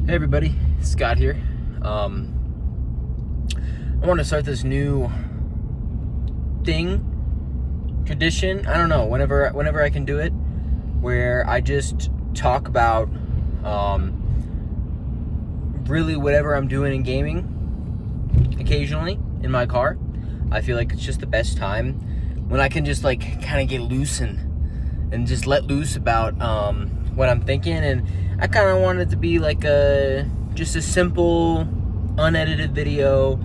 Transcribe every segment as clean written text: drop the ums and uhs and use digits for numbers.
Hey everybody, Scott here. I want to start this new tradition. I don't know, whenever I can do it, where I just talk about really whatever I'm doing in gaming. Occasionally in my car, I feel like it's just the best time when I can just like kind of get loose and just let loose about what I'm thinking. And I kind of want it to be like just a simple, unedited video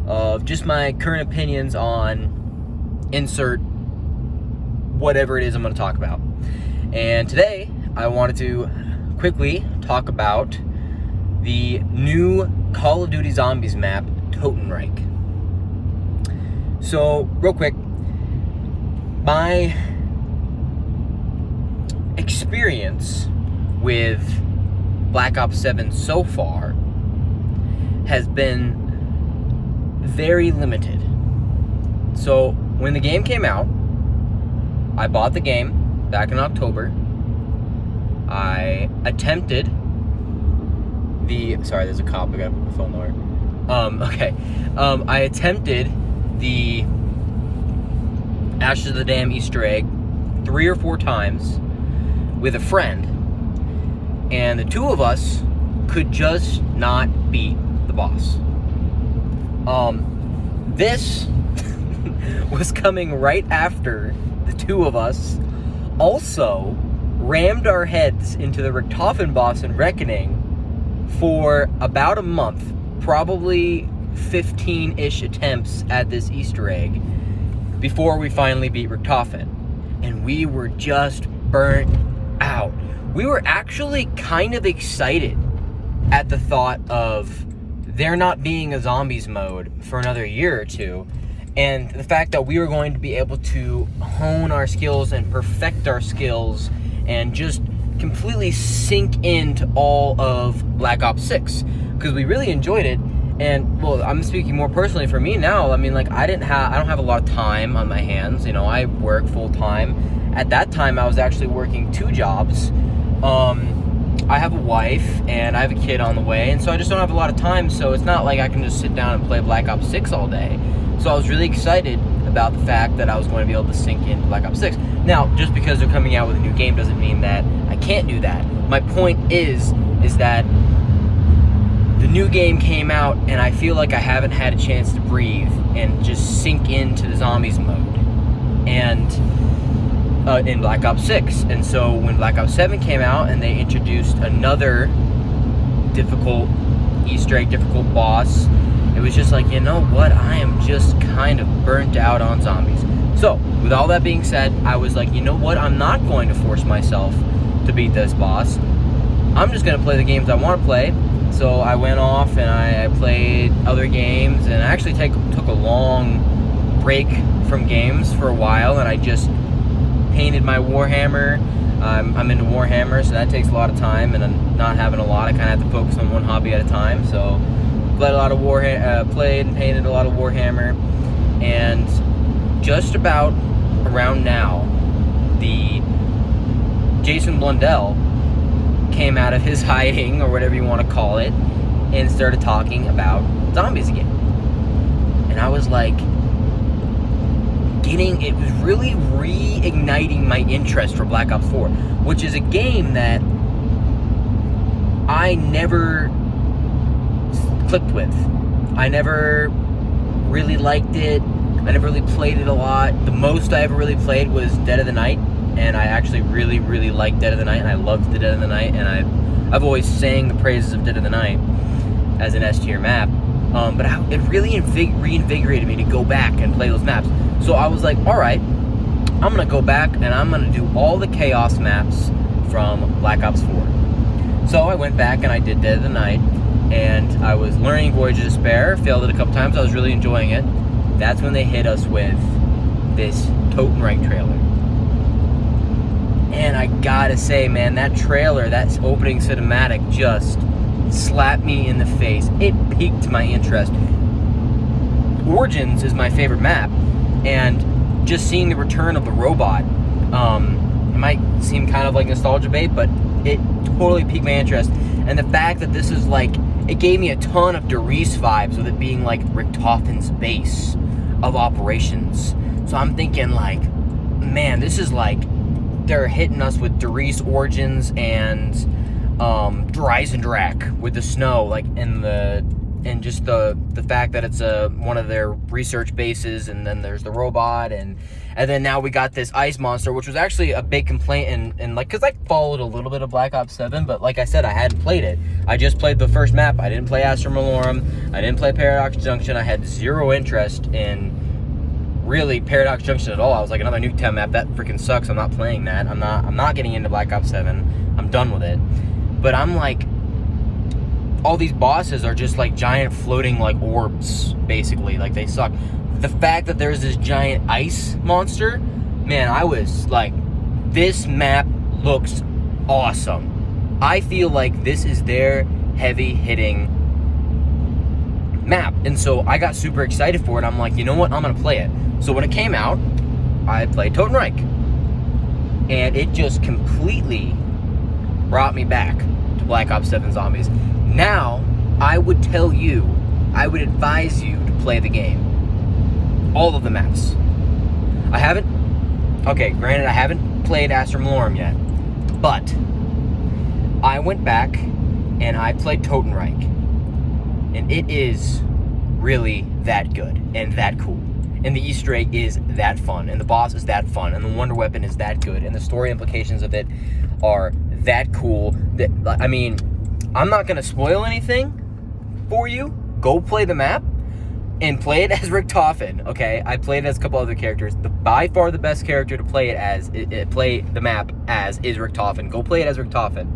of just my current opinions on insert whatever it is I'm going to talk about. And today, I wanted to quickly talk about the new Call of Duty Zombies map, Totenreich. So, real quick, my experience with Black Ops 7 so far has been very limited. So when the game came out, I bought the game back in October. I attempted sorry, there's a cop, I got a phone number. I attempted the Ashes of the Dam Easter egg 3 or 4 times with a friend. And the two of us could just not beat the boss. This was coming right after the two of us also rammed our heads into the Richtofen boss in Reckoning for about a month, probably 15-ish attempts at this Easter egg before we finally beat Richtofen. And we were just burnt out. We were actually kind of excited at the thought of there not being a zombies mode for another year or two, and the fact that we were going to be able to hone our skills and perfect our skills and just completely sink into all of Black Ops 6, because we really enjoyed it. And well, I'm speaking more personally for me now. I mean, like, I don't have a lot of time on my hands. You know, I work full time. At that time, I was actually working 2 jobs. I have a wife and I have a kid on the way, and so I just don't have a lot of time. So it's not like I can just sit down and play Black Ops 6 all day. So I was really excited about the fact that I was going to be able to sink into Black Ops 6. Now, just because they're coming out with a new game doesn't mean that I can't do that. My point is that the new game came out and I feel like I haven't had a chance to breathe and just sink into the zombies mode. And in Black Ops 6. And so when Black Ops 7 came out and they introduced another difficult Easter egg, difficult boss, it was just like, you know what, I am just kind of burnt out on zombies. So with all that being said, I was like, you know what, I'm not going to force myself to beat this boss. I'm just going to play the games I want to play. So I went off and I played other games, and I actually took a long break from games for a while, and I just painted my Warhammer. I'm into Warhammer, so that takes a lot of time, and I'm not having a lot. I kind of have to focus on one hobby at a time. So played and painted a lot of Warhammer, and just about around now, the Jason Blundell came out of his hiding, or whatever you want to call it, and started talking about zombies again. And I was like, it was really reigniting my interest for Black Ops 4, which is a game that I never clicked with. I never really liked it. I never really played it a lot. The most I ever really played was Dead of the Night, and I actually really, really liked Dead of the Night, and I loved the Dead of the Night, and I've always sang the praises of Dead of the Night as an S-tier map. But it really reinvigorated me to go back and play those maps. So I was like, alright, I'm going to go back and I'm going to do all the Chaos maps from Black Ops 4. So I went back and I did Dead of the Night, and I was learning Voyage of Despair, failed it a couple times, I was really enjoying it. That's when they hit us with this Totenreich trailer. And I gotta say, man, that trailer, that opening cinematic just slapped me in the face. It piqued my interest. Origins is my favorite map, and just seeing the return of the robot, it might seem kind of like nostalgia bait, but it totally piqued my interest. And the fact that this is like, it gave me a ton of Derice vibes with it being like Richtofen's base of operations. So I'm thinking like, man, this is like, they're hitting us with Derice Origins and Dreisendrach with the snow, like, and just the fact that it's one of their research bases, and then there's the robot, and then now we got this ice monster, which was actually a big complaint, and like, because I followed a little bit of Black Ops 7, but like I said, I hadn't played it. I just played the first map. I didn't play Astra Malorum. I didn't play Paradox Junction. I had zero interest in really Paradox Junction at all. I was like, another Nuketown map, that freaking sucks. I'm not playing that. I'm not getting into Black Ops 7. I'm done with it. But I'm like, all these bosses are just like giant floating like orbs, basically. Like, they suck. The fact that there's this giant ice monster, man, I was like, this map looks awesome. I feel like this is their heavy hitting map, and so I got super excited for it. I'm like, you know what, I'm gonna play it. So when it came out, I played Totenreich, and it just completely brought me back to Black Ops 7 Zombies. Now, I would advise you to play the game. All of the maps. I haven't played Astra Malorum yet, but I went back and I played Totenreich, and it is really that good and that cool. And the Easter egg is that fun, and the boss is that fun, and the wonder weapon is that good, and the story implications of it are that cool. That, I mean, I'm not gonna spoil anything for you. Go play the map and play it as Richtofen. Okay, I played as a couple other characters. By far the best character to play it as, play the map as, is Richtofen. Go play it as Richtofen.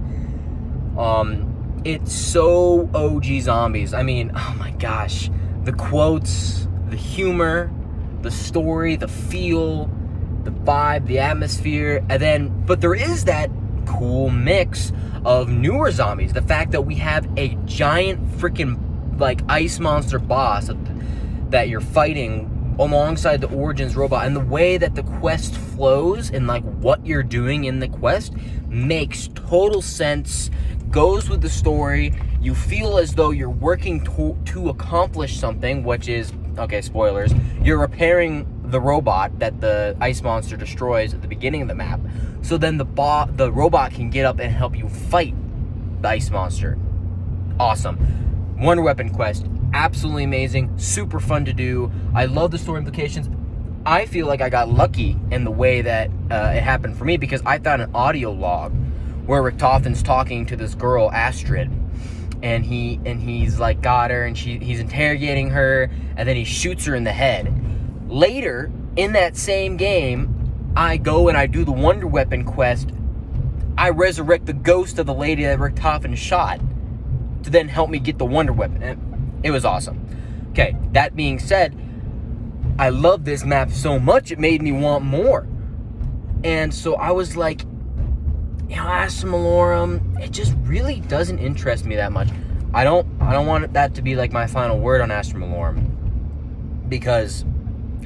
It's so OG Zombies. I mean, oh my gosh, the quotes, the humor, the story, the feel, the vibe, the atmosphere, and then, but there is that cool mix of newer zombies. The fact that we have a giant freaking like ice monster boss that you're fighting alongside the Origins robot, and the way that the quest flows and like what you're doing in the quest makes total sense, goes with the story. You feel as though you're working to accomplish something, which is, okay, spoilers, you're repairing the robot that the ice monster destroys at the beginning of the map, so then the robot can get up and help you fight the ice monster. Awesome. Wonder weapon quest, absolutely amazing, super fun to do. I love the story implications. I feel like I got lucky in the way that it happened for me, because I found an audio log where Richtofen's talking to this girl, Astrid, and he's like got her, and he's interrogating her, and then he shoots her in the head. Later in that same game, I go and I do the wonder weapon quest. I resurrect the ghost of the lady that Richtofen shot to then help me get the wonder weapon. And it was awesome. Okay, that being said, I love this map so much it made me want more. And so I was like, you know, Astra Malorum, it just really doesn't interest me that much. I don't want that to be like my final word on Astra Malorum, because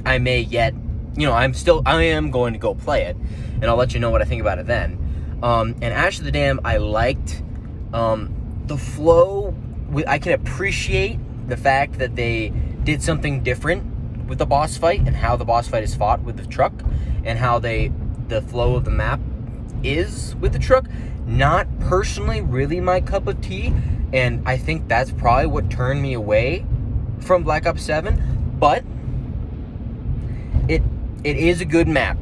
I may yet, you know, I am going to go play it, and I'll let you know what I think about it then. And Ash of the Dam, I liked the flow. I can appreciate the fact that they did something different with the boss fight, and how the boss fight is fought with the truck, and how the flow of the map is with the truck. Not personally really my cup of tea, and I think that's probably what turned me away from Black Ops 7, but it is a good map,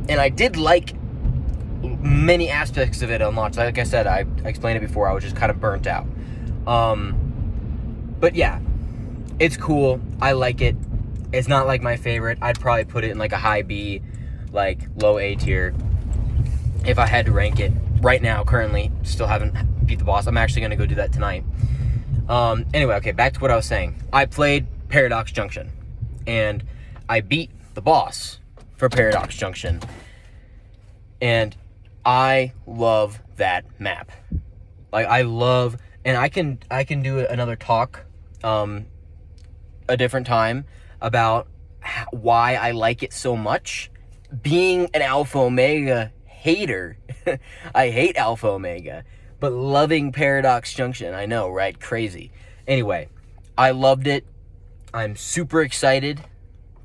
and I did like many aspects of it on launch. Like I said, I explained it before, I was just kind of burnt out. But yeah, it's cool. I like it. It's not like my favorite. I'd probably put it in like a high B, like low A tier, if I had to rank it. Right now, currently, still haven't beat the boss. I'm actually going to go do that tonight. Anyway, okay, back to what I was saying. I played Paradox Junction, and I beat the boss for Paradox Junction, and I love that map. Like, I love, and I can do another talk a different time about why I like it so much. Being an Alpha Omega hater, I hate Alpha Omega, but loving Paradox Junction. I know, right? Crazy. Anyway, I loved it. I'm super excited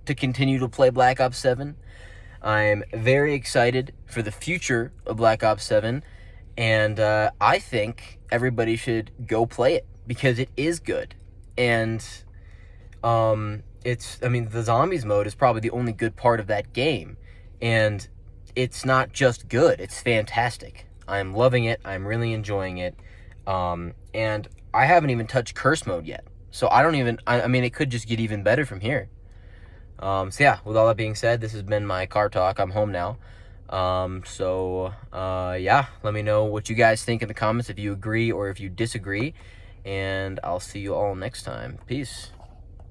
to continue to play Black Ops 7. I'm very excited for the future of Black Ops 7, and I think everybody should go play it because it is good. And the zombies mode is probably the only good part of that game, and it's not just good, it's fantastic. I'm loving it. I'm really enjoying it. And I haven't even touched curse mode yet, so it could just get even better from here. So yeah, with all that being said, this has been my car talk. I'm home now. Yeah, let me know what you guys think in the comments, if you agree or if you disagree, and I'll see you all next time. Peace.